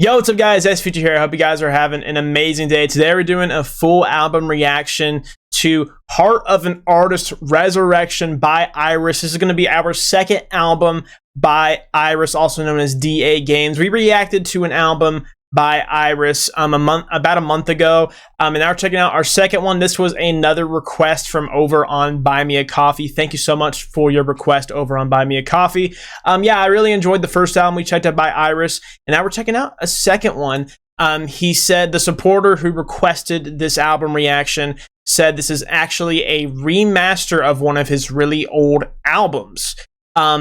Yo, what's up guys, S-Future here. I hope you guys are having an amazing day. Today we're doing a full album reaction to Heart of an Artist Resurrection by Iris. This is going to be our second album by Iris, also known as DA Games. We reacted to an album by Iris about a month ago, and now we're checking out our second one. This was another request from over on Buy Me a Coffee. Thank you so much for your request over on Buy Me a Coffee. Yeah, I really enjoyed the first album we checked out by Iris, and now we're checking out a second one. He said, the supporter who requested this album reaction said this is actually a remaster of one of his really old albums.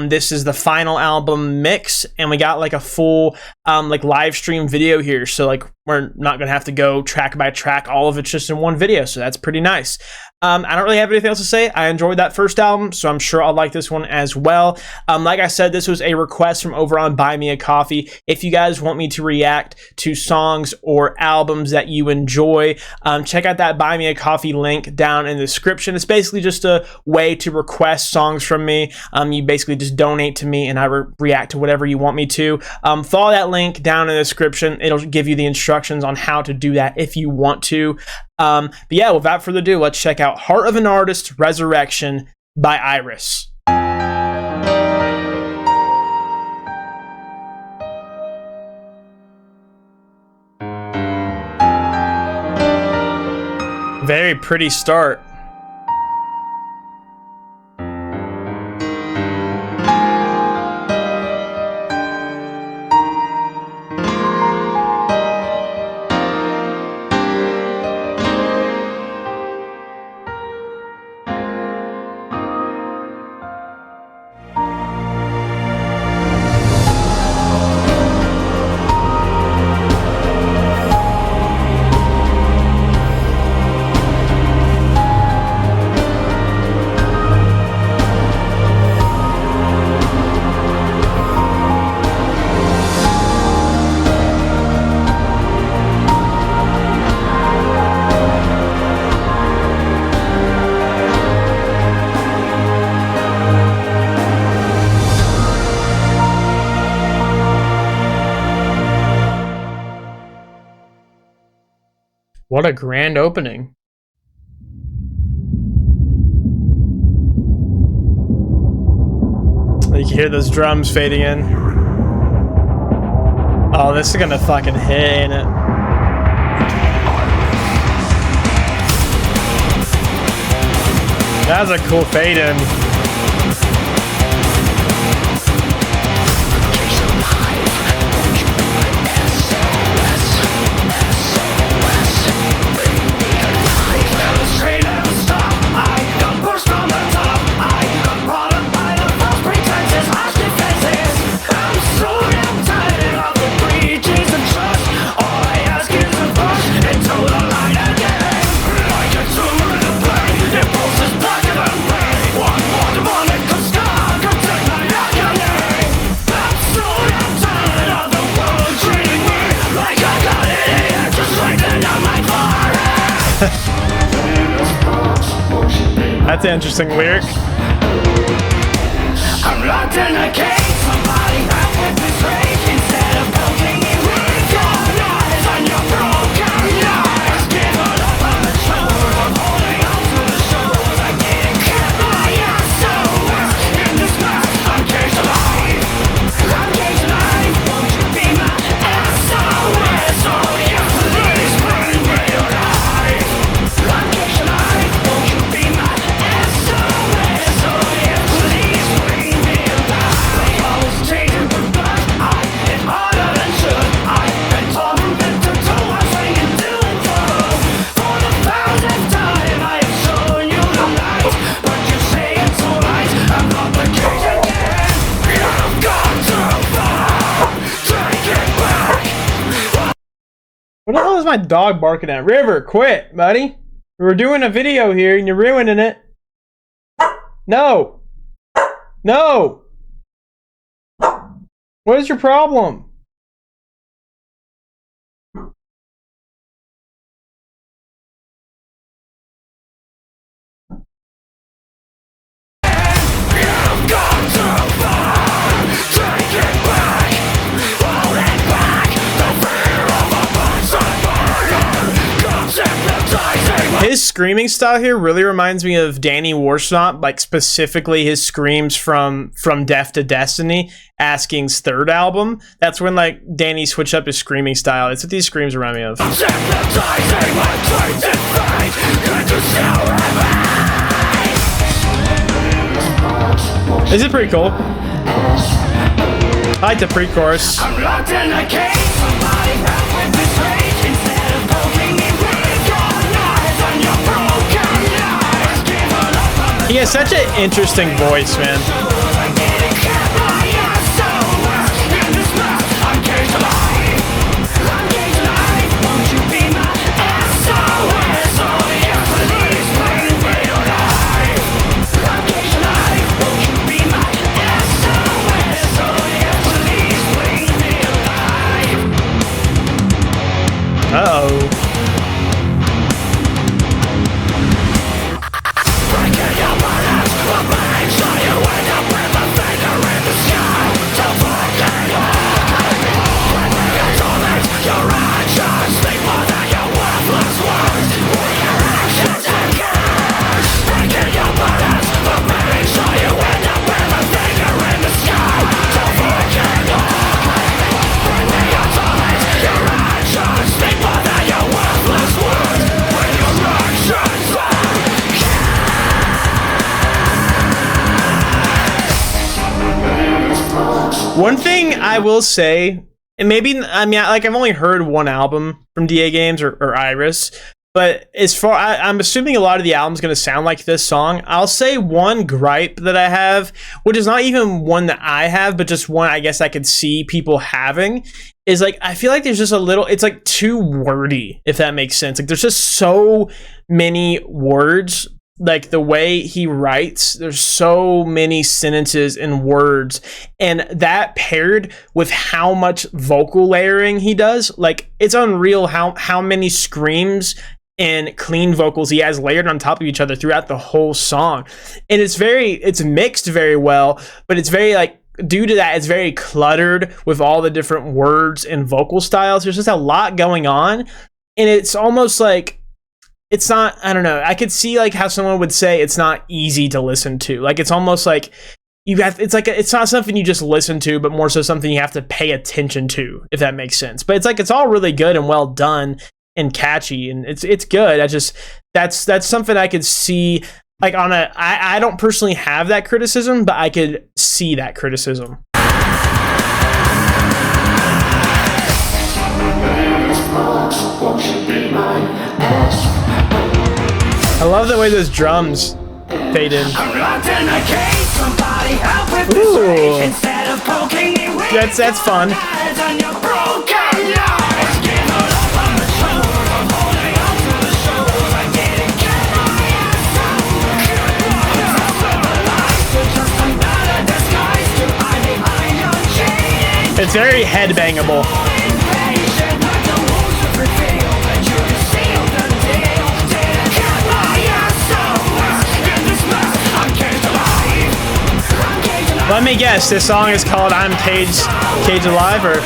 This is the final album mix, and we got like a full like live stream video here, so like we're not gonna have to go track by track. All of it's just in one video, so that's pretty nice. I don't really have anything else to say. I enjoyed that first album, so I'm sure I'll like this one as well. Like I said, this was a request from over on Buy Me a Coffee. If you guys want me to react to songs or albums that you enjoy, check out that Buy Me a Coffee link down in the description. It's basically just a way to request songs from me. You basically just donate to me and I react to whatever you want me to. Follow that link down in the description. It'll give you the instructions on how to do that if you want to. But yeah, without further ado, let's check out Heart of an Artist Resurrection by Iris. Very pretty start. What a grand opening. You can hear those drums fading in. Oh, this is gonna fucking hit, ain't it? That's a cool fade in. That's an interesting lyric. I'm locked in a cage, somebody help with this rage. Instead of poking me with your eyes on your broken eyes, giving up on the shores, I'm holding on to the shores. I didn't care by your soul. In this mess, I'm caged alive. I'm caged alive. Won't you be my SOS? Oh yeah, please bring me alive. I'm caged alive. Won't you be my SOS? Oh yeah, please bring me alive. I was taken from blood. I hit harder than should. I've been torn from bit to toe. I'm swinging to and fro. For the 1,000th time, I have shown you the light, but you say it's alright. I'm not the cage again. You've gone too far. Take it back. What the hell is my dog barking at? River, quit, buddy. We're doing a video here and you're ruining it. No. No. What is your problem? You've gone too far. Take it back. Hold it back. The screaming style here really reminds me of Danny Warsnop, like specifically his screams from Death to Destiny, Asking's third album. That's when like Danny switched up his screaming style. It's what these screams remind me of. This is pretty cool. I like the pre-chorus. He has such an interesting voice, man. Uh-oh. One thing I will say, and maybe, I mean, like I've only heard one album from DA Games or Iris, but as far, I'm assuming a lot of the album's going to sound like this song. I'll say one gripe that I have, which is not even one that I have, but just one I guess I could see people having, is like, I feel like there's just a little, it's like too wordy, if that makes sense. Like there's just so many words. Like the way he writes, there's so many sentences and words, and that paired with how much vocal layering he does, like it's unreal how many screams and clean vocals he has layered on top of each other throughout the whole song. And it's mixed very well, but it's very like, due to that, it's very cluttered with all the different words and vocal styles. There's just a lot going on, and it's almost like, it's not, I don't know, I could see like how someone would say it's not easy to listen to. Like it's almost like it's not something you just listen to, but more so something you have to pay attention to, if that makes sense. But it's like, it's all really good and well done and catchy, and it's good. That's something I could see like on I don't personally have that criticism, but I could see that criticism. I love the way those drums fade in. Ooh. That's fun. It's very headbangable. Let me guess, this song is called I'm Cage Alive, or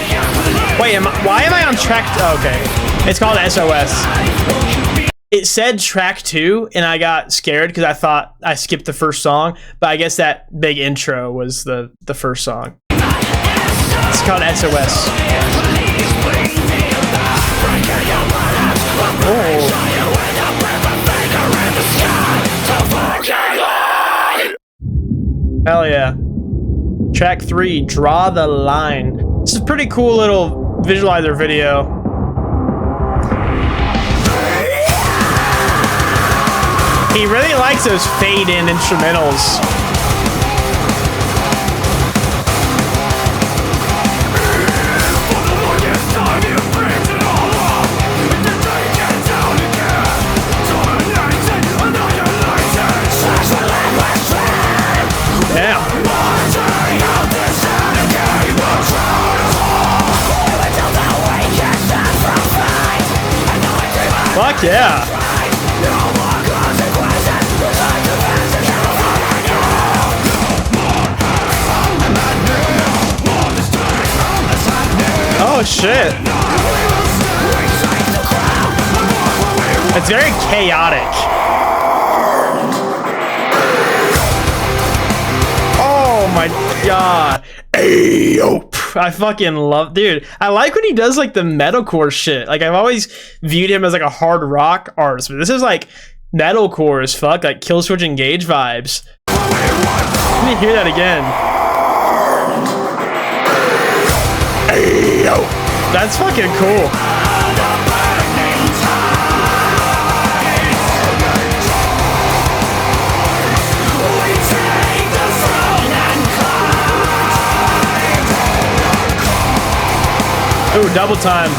wait, why am I on track? Oh, okay, it's called SOS. It said track 2, and I got scared because I thought I skipped the first song, but I guess that big intro was the first song. It's called SOS. Oh. Hell yeah. Track 3, Draw the Line. This is a pretty cool little visualizer video. He really likes those fade-in instrumentals. Yeah. Fuck yeah. Oh shit. It's very chaotic. god. Ayo. I fucking love, dude. I like when he does like the metalcore shit. Like I've always viewed him as like a hard rock artist, but this is like metalcore as fuck, like Killswitch Engage vibes. Let me hear that again. Ayo. That's fucking cool. Ooh, double time.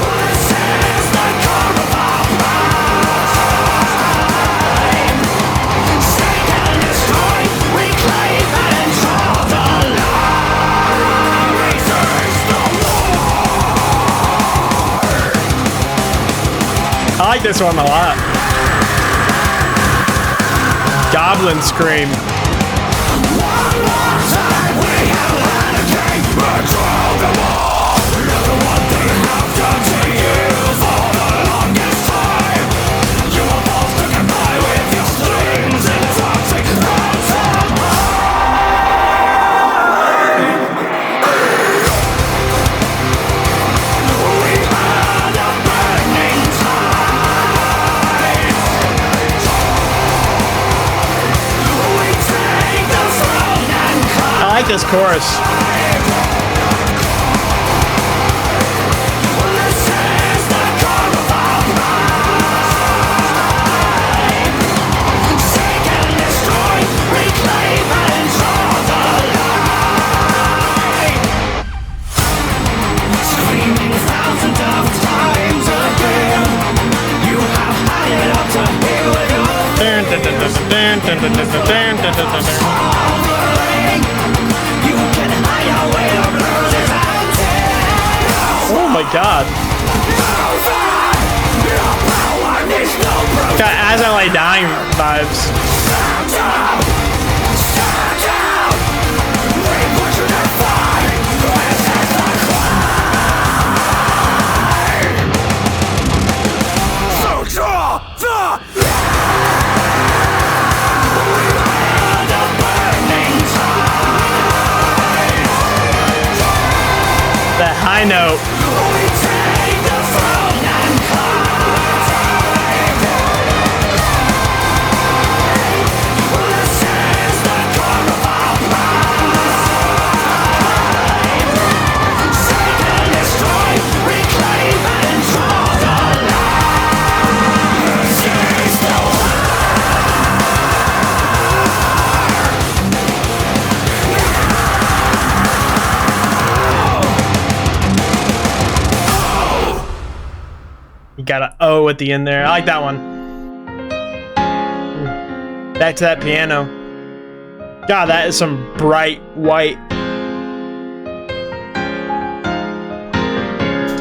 I like this one a lot. Goblin Scream. I like this chorus. Oh my god. Got As I Lay Dying vibes. That high note. You got an O at the end there. I like that one. Back to that piano. God, that is some bright white.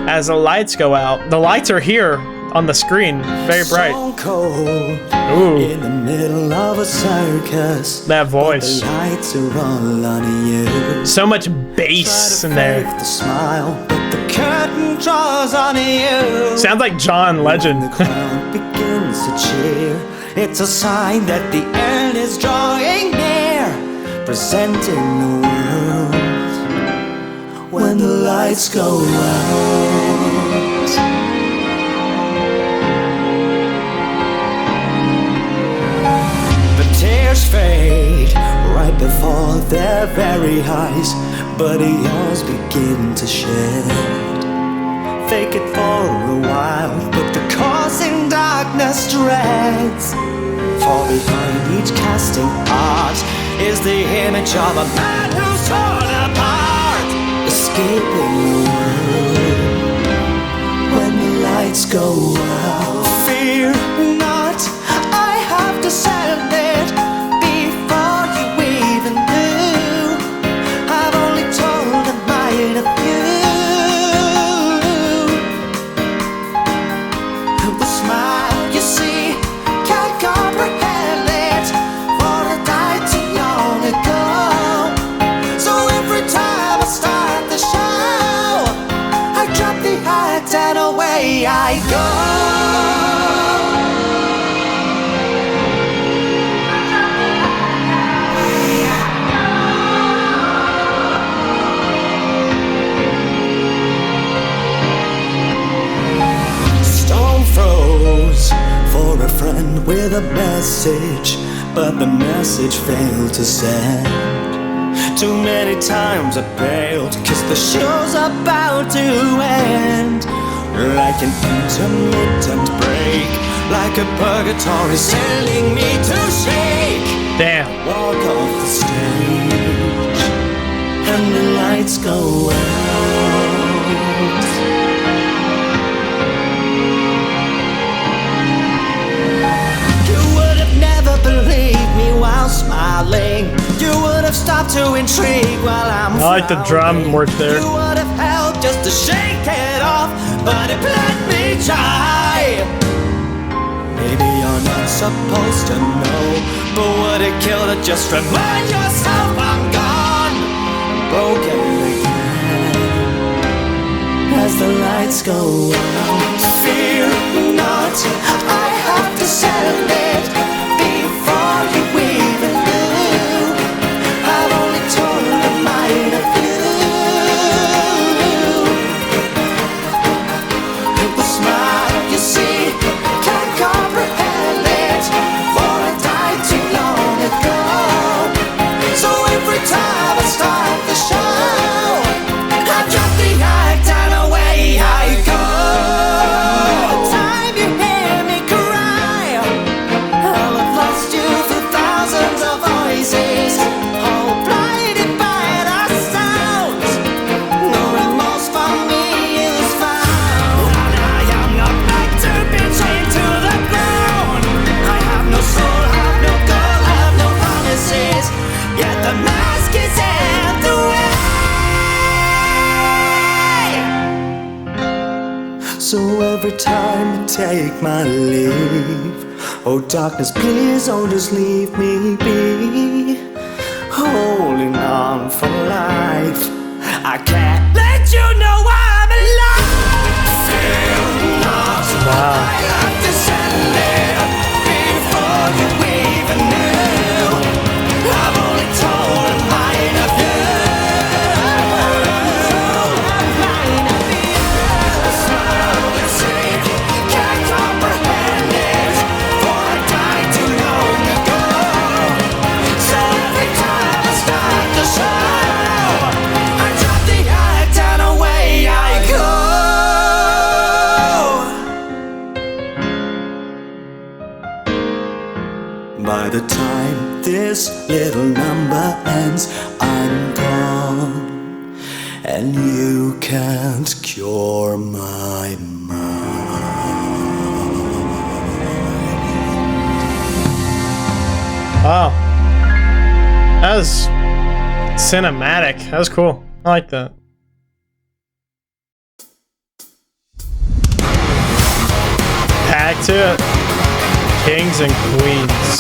As the lights go out, the lights are here on the screen, very bright. Ooh. In the middle of a circus, that voice. The lights are all on you. So much bass in there. The smile, but the curtain draws on you. Sounds like John Legend. The crowd begins to cheer. It's a sign that the end is drawing near, presenting the world when the lights go out. Tears fade right before their very eyes, but yours begin to shed. Fake it for a while, but the causing darkness dreads. For behind each casting art is the image of a man who's torn apart, escaping the world when the lights go out. Fear not, I have descended before you even knew. I've only told a mind of you. The smile you see can't comprehend it, for I died too long ago. So every time I start the show, I drop the act and away I go. with a message, but the message failed to send. Too many times I failed, 'cause the show's about to end. Like an intermittent break, like a purgatory telling me to shake. Damn. Walk off the stage, and the lights go out. You would have never believed me while smiling. You would have stopped to intrigue while I'm I like the drum work there. You would have helped just to shake it off, but it let me try. Maybe you're not supposed to know, but would it kill to just remind yourself I'm gone, broken again, as the lights go out. Fear not, I have to send it before you even knew. I've only told the mind of you. The smile you see can't comprehend it, for I died too long ago. So every time I start the show, I drop the act and away I go. The time you hear me cry, I'll have lost you through thousands of voices, all blinded by the sound. No remorse for me is found. And I am not meant to be chained to the ground. I have no soul, have no goal, have no promises, yet the mask is in the way. So every time I take my leave, oh darkness, please don't just leave me be. Holding on for life, I can't let you know I'm alive. Fear not, Wow. I have to send it before you even knew. I've only told a mind of you. Mind of you. The smile you see can't comprehend it, for I died too long ago. So every time I start the show, I drop the act and away I go. By the time this little number ends, I'm gone, and you can't cure my mind. Wow. That was cinematic. That was cool. I like that. Back to it. Kings and Queens.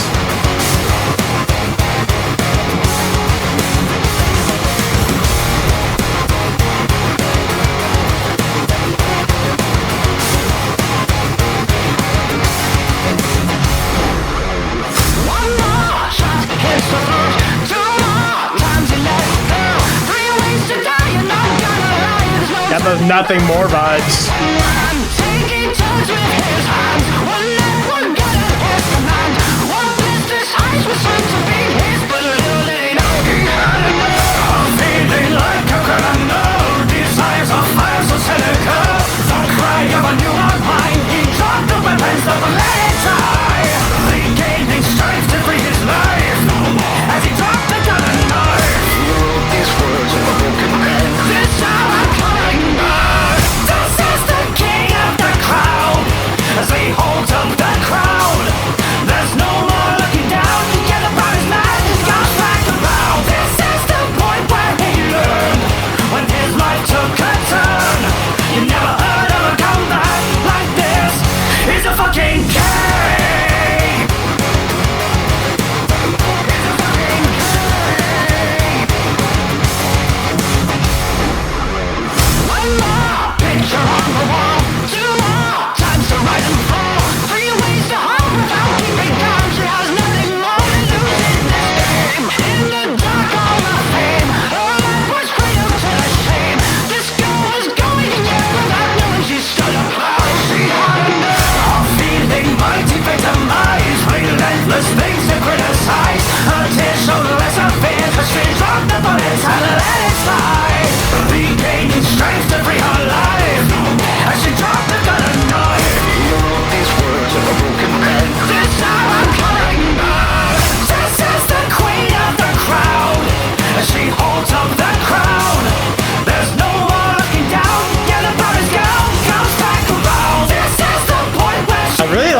Got those nothing more vibes. This is the king.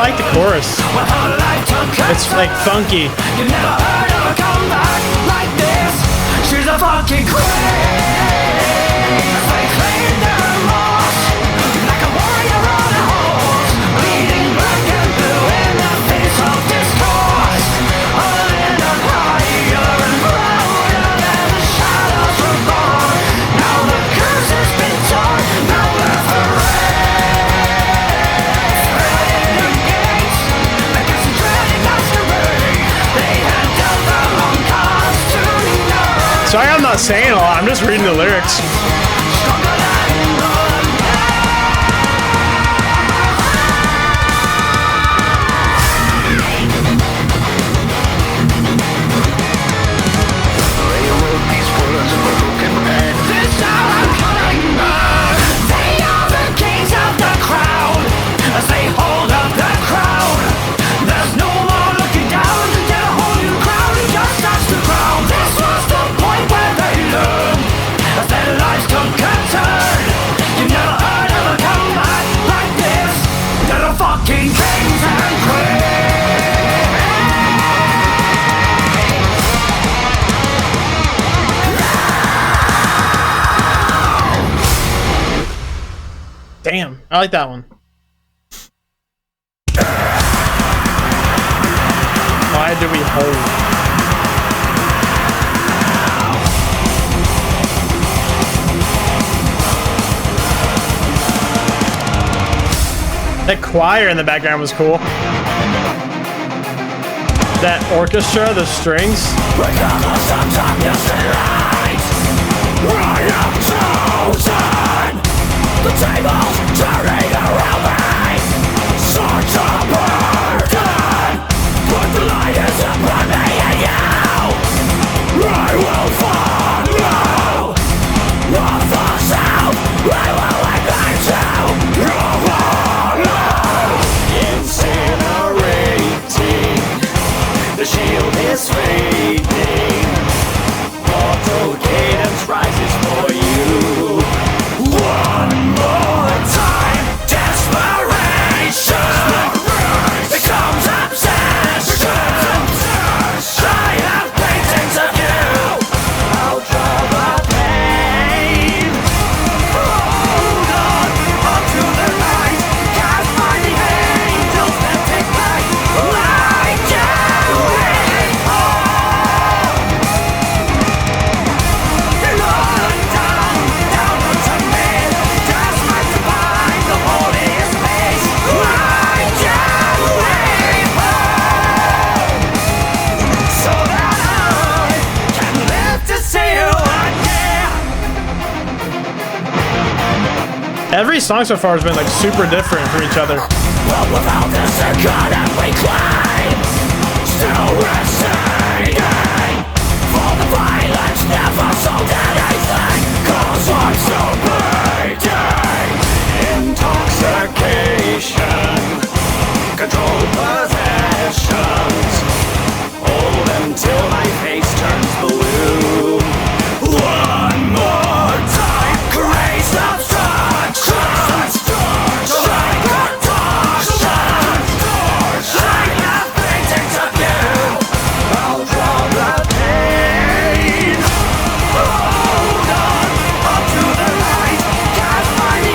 like the chorus. It's like funky. You never heard of a comeback like this. She's a fucking queen. They claim their remorse, like a warrior on a horse, bleeding black and blue in the face of discourse. All in on higher and louder than the shadows were born. Now the curse has been torn. Now we're forever. Sorry, I'm not saying a lot. I'm just reading the lyrics. Damn, I like that one. Why do we hold? That choir in the background was cool. That orchestra, the strings. The tables turning around me, such a burden. Put the lights upon me and you, I will follow. North or south, I will ignite you. Incinerating, the shield is fading. Mortal cadence rises for you. One more time, desperation becomes obsession. I have paintings of you. I'll draw the pain. Hold on, onto the light. Cast by the angels that take light. Light you in home. Lord, down onto me. Just like to find the holiest place. Light you in home. So that I can live to see you again. Every song so far has been like super different from each other. But without the circuit and we climb, still receding. For the violence never sold anything, 'cause I'm still bleeding. Intoxication, controlled possessions, hold until my face turns blue. One more time, grace obstruction. Like a torsion, I have paintings of you. I'll draw the pain. Hold on, up to the light. Cast by the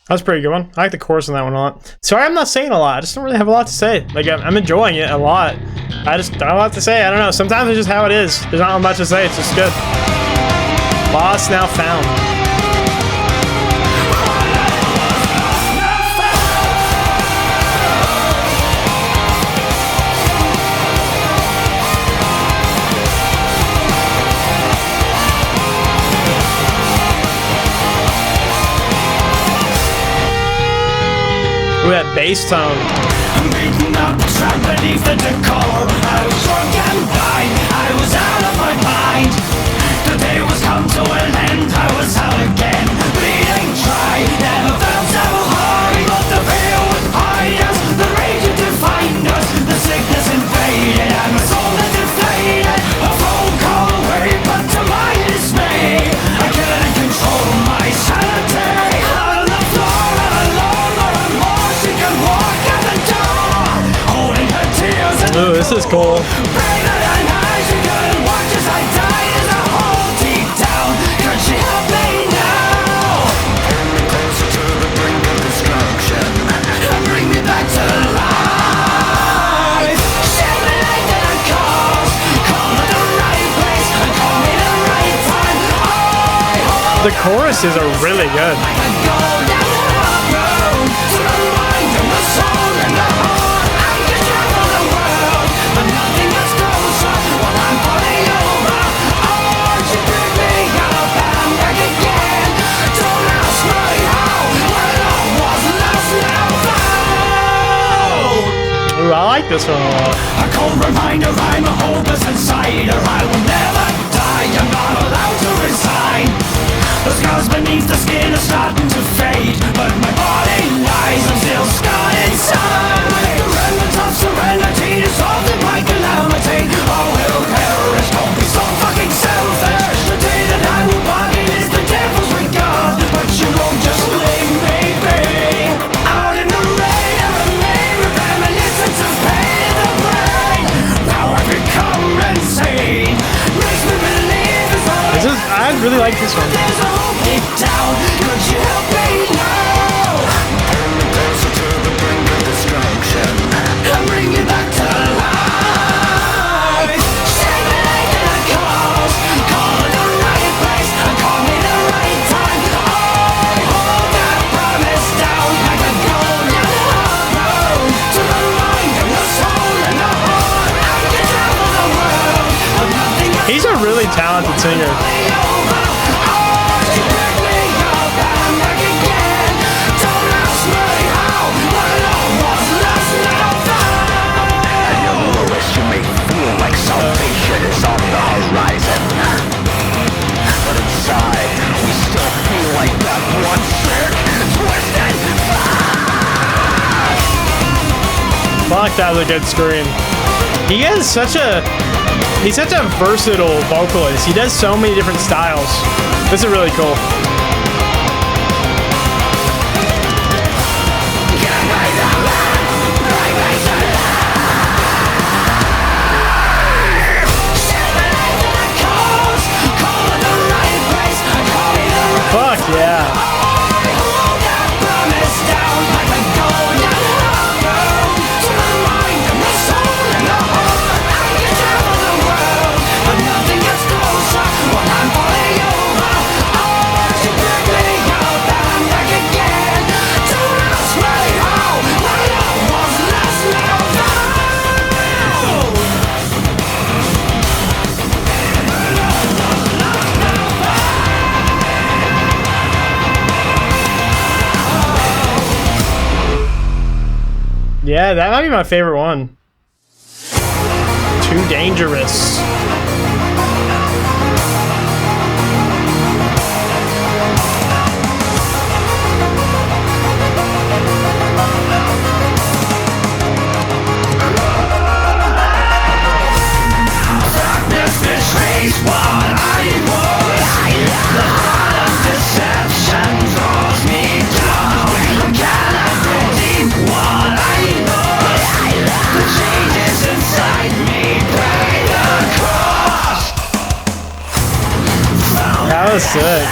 That's a pretty good one. I like the chorus on that one a lot. Sorry, I'm not saying a lot. I just don't really have a lot to say. Like, I'm enjoying it a lot. I just don't have a lot to say. I don't know. Sometimes it's just how it is. There's not much to say. It's just good. Lost Now Found. Ooh, that bass tone. I'm beaten up, trapped beneath the decor. I was drunk and blind, I was out of my mind. The day was come to an end, I was out again, bleeding dry. Never felt so high, but the fear would hide us. The rage had defined us, the sickness invaded, and my soul had deflated. A phone call away, but to my dismay, I couldn't control my sanity. Out on the floor, alone, or remorse, she could walk out the door, holding her tears. Ooh, this is cool. The choruses are really good. Ooh, I like this one a lot. A cold reminder, I'm a hopeless insider. I will never die, I'm not allowed to resign. The scars beneath the skin are starting to fade, but my body lies, I'm still scarred inside. The remnants of serenity dissolved in my calamity. All will perish, don't be so fucking selfish. The day that I will bargain is the devil's regard, but you won't just leave me be. Out in the rain, I remain with reminiscence of pain in the brain. Now I've become insane, makes me believe it's all I really like this one. there's a hope deep down. Could you help me now? Turn me closer to the brink of destruction and bring me back to life. Send me like a cause, call it the right place and call me the right time. I hold that promise down like a golden road to the mind and the soul and the heart. I can travel the world, but nothing else. He's a really talented singer. Salvation is on the horizon, but inside we still feel like that one sick, twisted Fuck, that was a good scream. He's such a versatile vocalist. He does so many different styles. This is really cool. Fuck yeah. Yeah, that might be my favorite one. Too Dangerous. That was sick.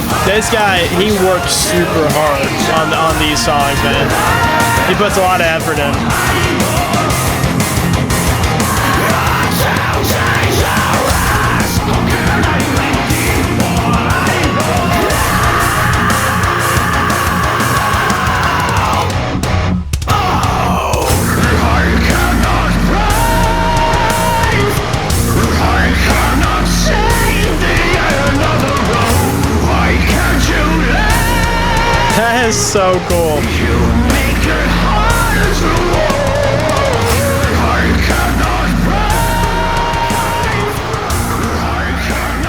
tell this guy, he works super hard on these songs, man. He puts a lot of effort in. That is so cool.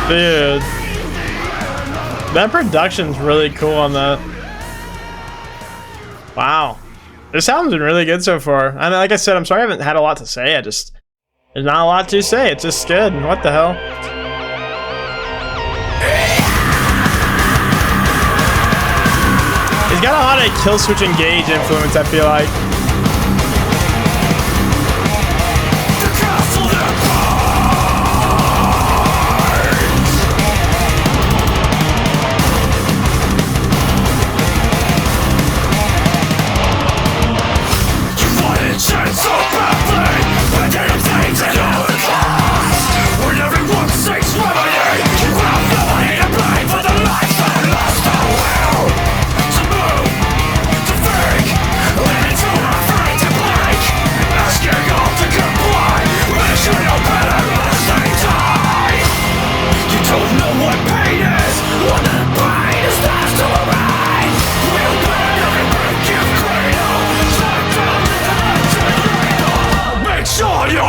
Dude, that production's really cool on that. Wow, this album's been really good so far. I mean, like I said, I'm sorry I haven't had a lot to say. There's not a lot to say. It's just good. What the hell? He's got a lot of Kill Switch Engage influence, I feel like.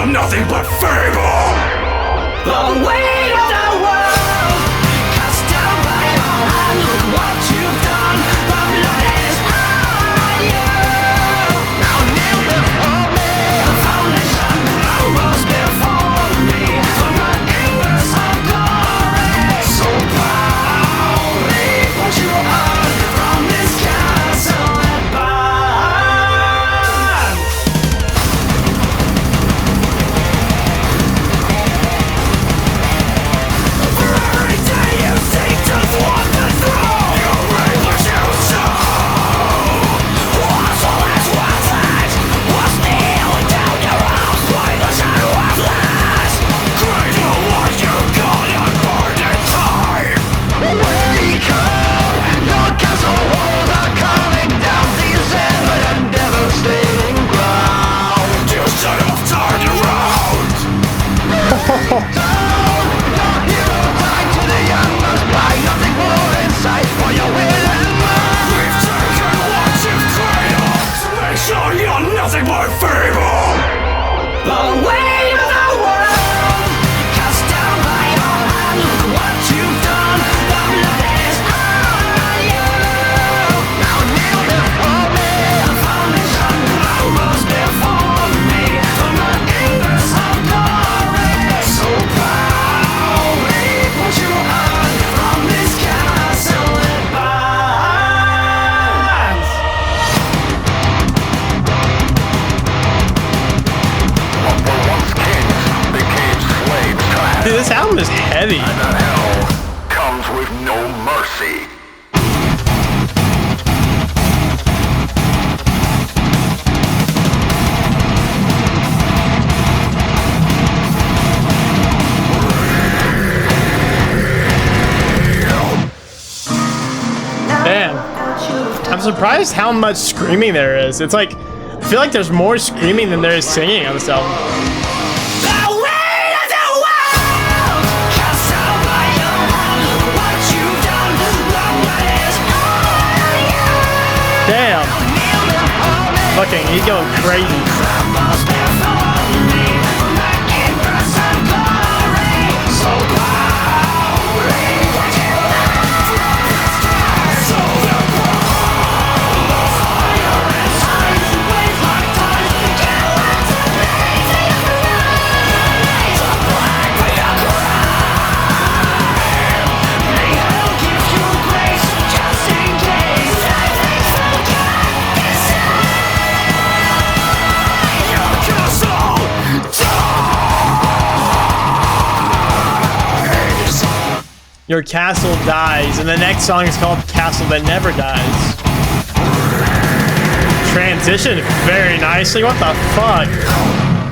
Nothing but fable. The weight of the world cast down by all. And look what you've done. The blood is on you. Now kneel before me. The foundation rose before me. From the embers of glory, so proudly put you on from this castle that burns. Nothing but fable. The weight of the world cast down by all. And look what you've done. The blood is on you. Now kneel before me. The foundation rose before me. From the embers of glory, so proudly put you on from this castle that burns. Dude, this album is heavy. And that hell comes with no mercy. Damn. I'm surprised how much screaming there is. It's like, I feel like there's more screaming than there is singing on this album. Damn. Fucking, he's going crazy. You're Your Castle Dies, and the next song is called Castle That Never Dies. Transition very nicely. What the fuck?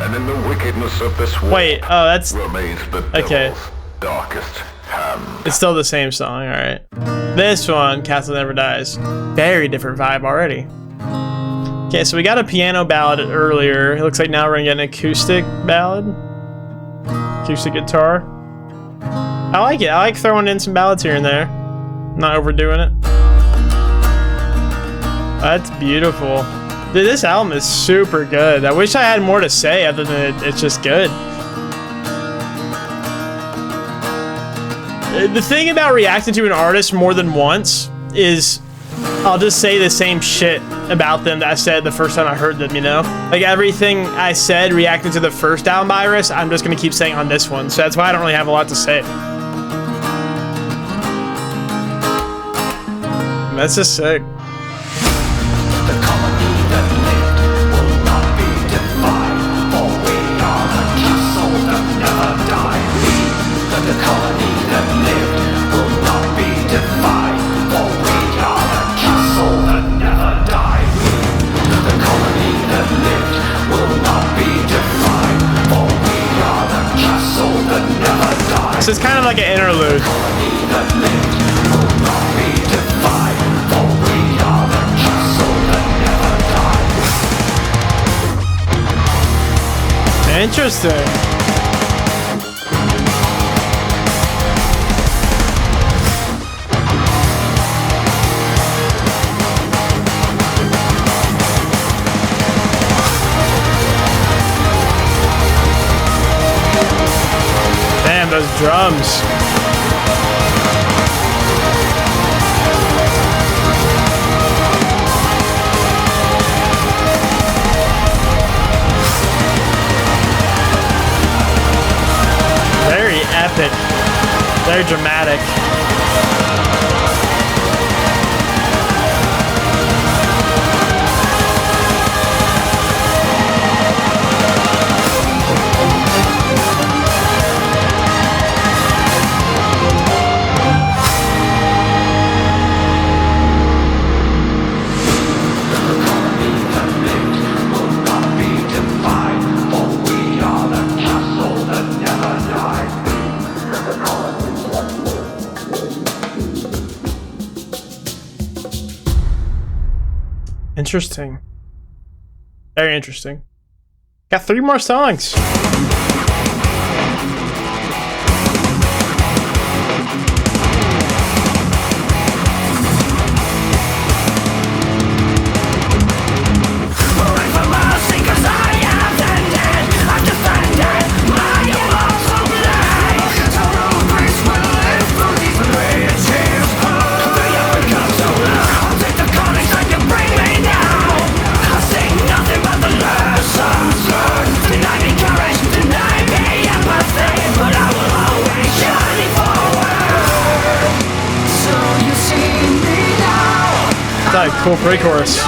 And in the wickedness of this world, Wait, oh, that's remains the okay. devil's darkest hand. It's still the same song, alright. This one, Castle Never Dies. Very different vibe already. Okay, so we got a piano ballad earlier. It looks like now we're gonna get an acoustic ballad. Acoustic guitar. I like it. I like throwing in some ballads here and there. Not overdoing it. That's beautiful. Dude, this album is super good. I wish I had more to say other than it's just good. The thing about reacting to an artist more than once is I'll just say the same shit about them that I said the first time I heard them, you know? Like everything I said reacting to the first album by Iris, I'm just gonna keep saying on this one. So that's why I don't really have a lot to say. That's just sick. The colony that lived will not be defined, for we are the castle that never died. The colony that lived will not be defined, for we are the castle that never died. The colony that lived will not be defined, for we are the castle that never died. This is kind of like an interlude. The colony that lived will not be defined, for we are the castle that never died. Interesting. Damn, those drums. Very epic. Very dramatic. Interesting. Very interesting. Got 3 more songs. That's a cool pre-chorus.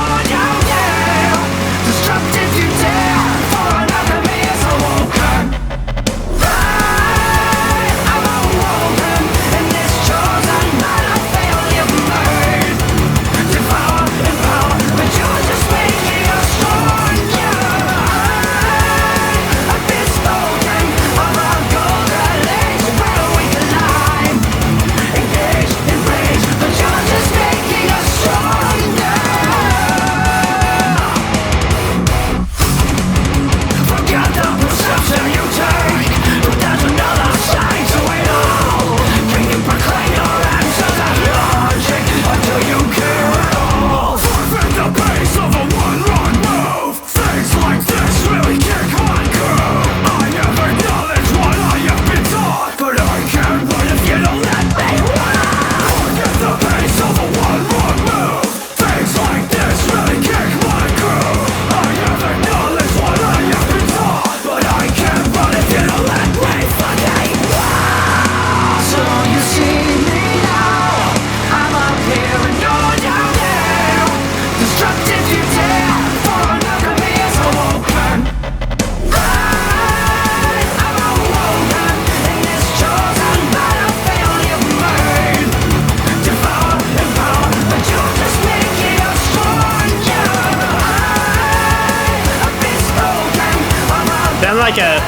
sounded like a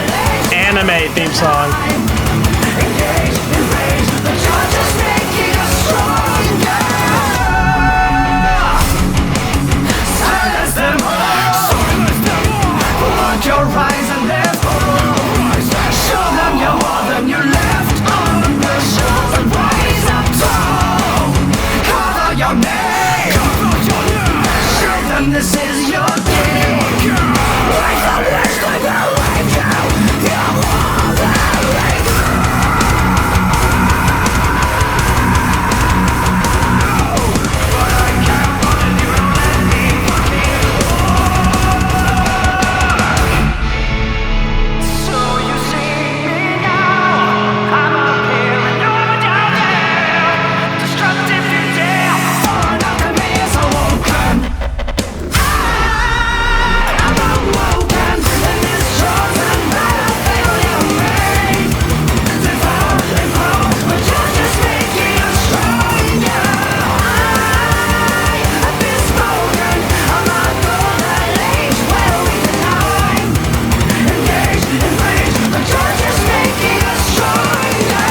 anime theme song. Your rise and left. Show them you're more than you left on the shores and rise up tall. Cover your name. Show them this is your game. Rise up, let's go, rise out. You're more than ready. But I can't find you, let me fucking so you see me now, I'm up here and you're down there. Destructive you dare, for nothing is awoken. I'm awoken in this chosen battlefield you made. Devour and grow, but you're just making us stronger. I've been spoken, I'm not golden age where we climb. Engage in rage, but you're just making us stronger.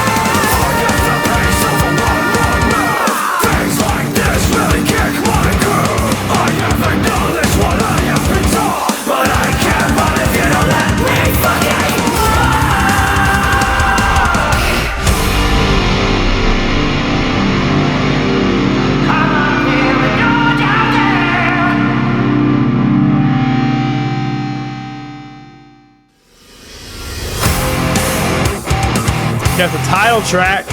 Forget the pace of a one-on-one. Things like this really kick my groove. I haven't done this what I have been taught, but I can't run if you don't let me fucking I'm up here and you're down there. Got the title track.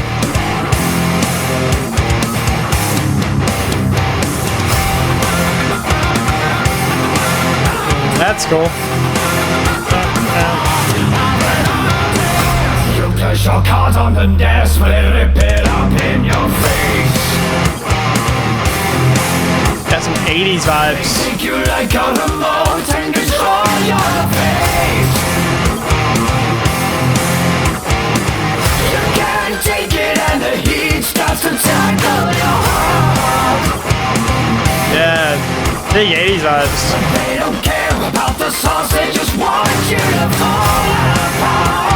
That's cool. You place your cards on the desk, rip it up in your face. Got some 80s vibes. Think you like a remote and control your face. You can't take it and the heat starts to tackle your heart. Yeah, big 80s vibes. They don't care about the sauce, they just want you to fall apart.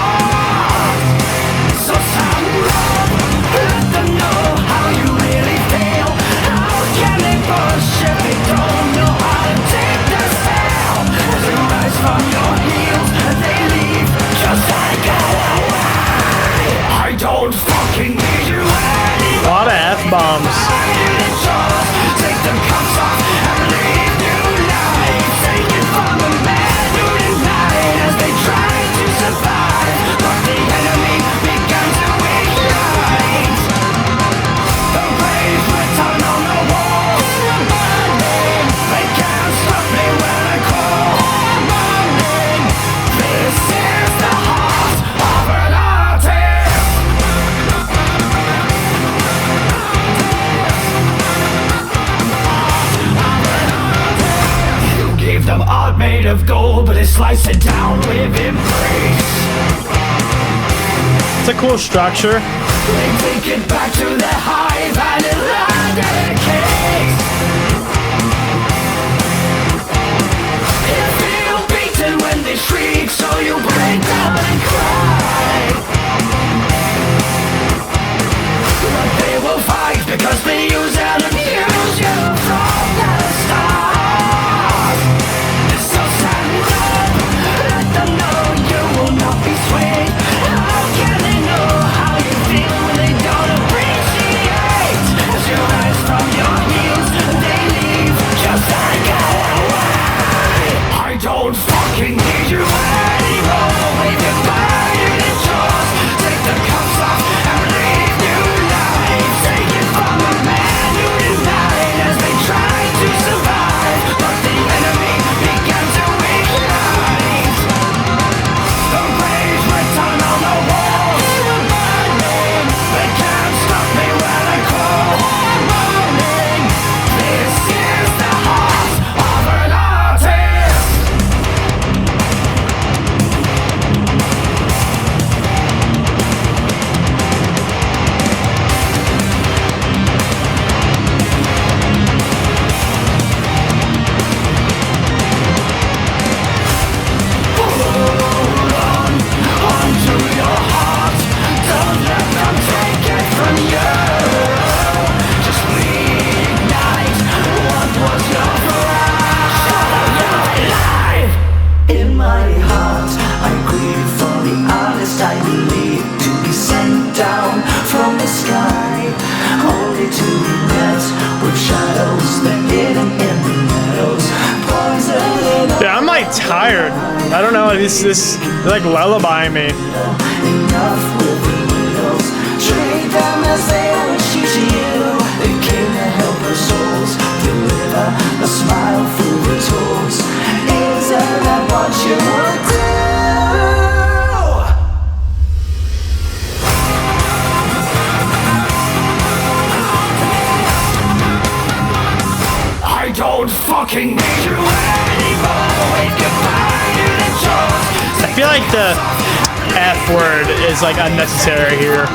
So stand up, let them know how you really feel. How can they push if they don't know how to take the sail? As you rise from your heels, they leave just like go away. I don't fucking need you anymore. A lot of F-bombs. Take the cuffs off and leave new life. Take it from the man who denied as they try to survive. But the enemy began to ignite. The brave return on the wall. They can't stop me when I call. This is the heart of an artist. You gave them art made of gold, but they sliced it down with embrace. It's a cool structure. They take it back to the hive and it landed a case. You feel beaten when they shriek, so you break down and cry. But they will fight because they use and abuse you from the start. So stand up, let them know you will not be swayed. How can they know how you feel when they don't appreciate? As you rise from your tired. I don't know. This like lullabying me. Enough with the needles. Treat them as they wish you to you. They came to help our souls. Deliver a smile through the tools. Isn't that what you would do? I don't fucking need you anymore. Wave goodbye to the chores. I feel like the F word is like unnecessary here.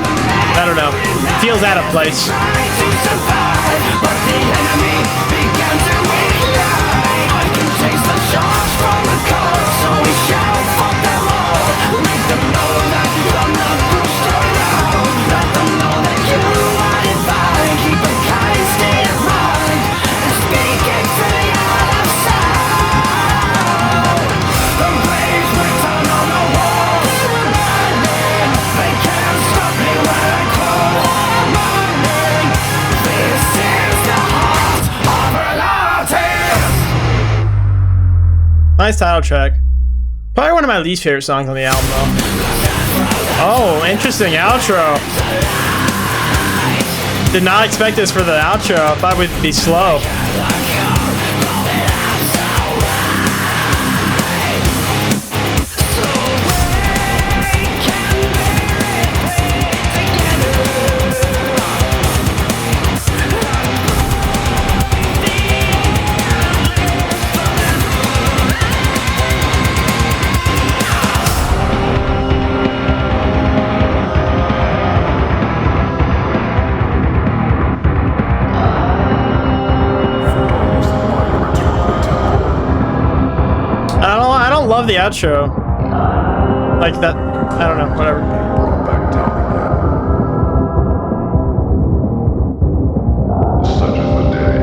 I don't know. It feels out of place. Trying to survive, but the enemy began to ignite. I can taste the charge from the cold, so we shall fuck them all. Make them know that you're not pushed around. Let them know that you are divine. Keep a kind state of mind and speaking to the other side. The waves return on the walls. They can't stop me when I call. This is the heart of an artist. Nice title track. Probably one of my least favorite songs on the album, though. Oh, interesting outro. Did not expect this for the outro. I thought it would be slow. I don't love the outro. Like that, I don't know, whatever. Back down again. Such is the day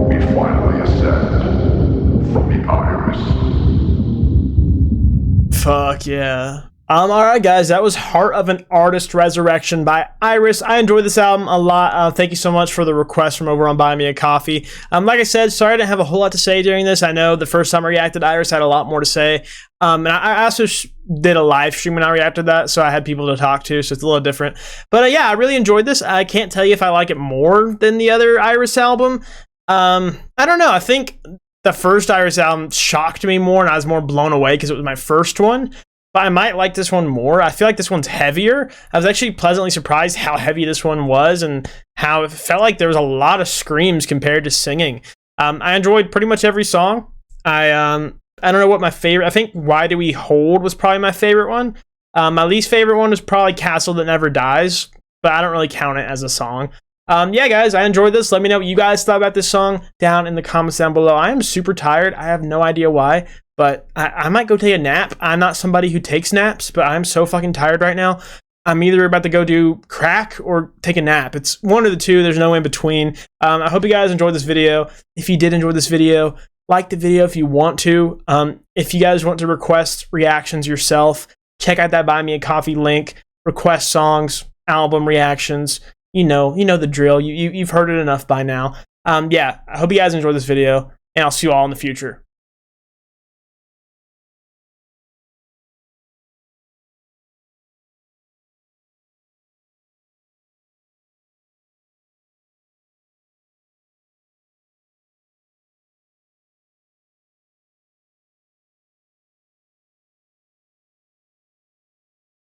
we finally ascend from the iris. Fuck yeah. Alright guys, that was Heart of an Artist Resurrection by Iris. I enjoyed this album a lot. Thank you so much for the request from over on Buy Me a Coffee. Like I said, sorry I didn't have a whole lot to say during this. I know the first time I reacted, Iris had a lot more to say. And I also did a live stream when I reacted that, so I had people to talk to, so it's a little different. But yeah, I really enjoyed this. I can't tell you if I like it more than the other Iris album. I don't know. I think the first Iris album shocked me more, and I was more blown away because it was my first one. But I might like this one more. I feel like this one's heavier. I was actually pleasantly surprised how heavy this one was and how it felt like there was a lot of screams compared to singing. I enjoyed pretty much every song. I don't know what my favorite... I think Why Do We Hold was probably my favorite one. My least favorite one was probably Castle That Never Dies, but I don't really count it as a song. Yeah, guys, I enjoyed this. Let me know what you guys thought about this song down in the comments down below. I am super tired. I have no idea why. But I might go take a nap. I'm not somebody who takes naps, but I'm so fucking tired right now. I'm either about to go do crack or take a nap. It's one of the two. There's no in between. I hope you guys enjoyed this video. If you did enjoy this video, like the video if you want to. If you guys want to request reactions yourself, check out that Buy Me a Coffee link. Request songs, album reactions. You know the drill. You've heard it enough by now. Yeah, I hope you guys enjoyed this video, and I'll see you all in the future.